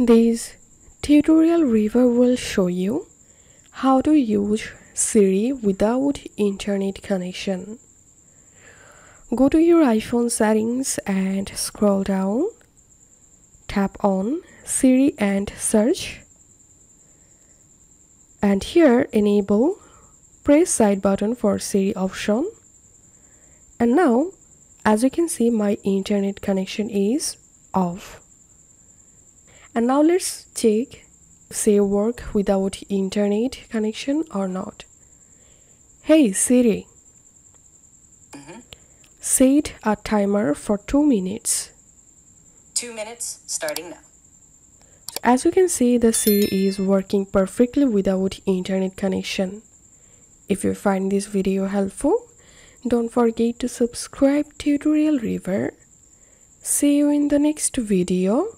This tutorial review will show you how to use Siri without internet connection. Go to your iPhone settings and scroll down. Tap on Siri and search. And here enable press side button for Siri option. And now as you can see, my internet connection is off. And now let's check if Siri work without internet connection or not. Hey Siri, set a timer for 2 minutes. 2 minutes starting now. As you can see, the Siri is working perfectly without internet connection. If you find this video helpful, don't forget to subscribe Tutorial River. See you in the next video.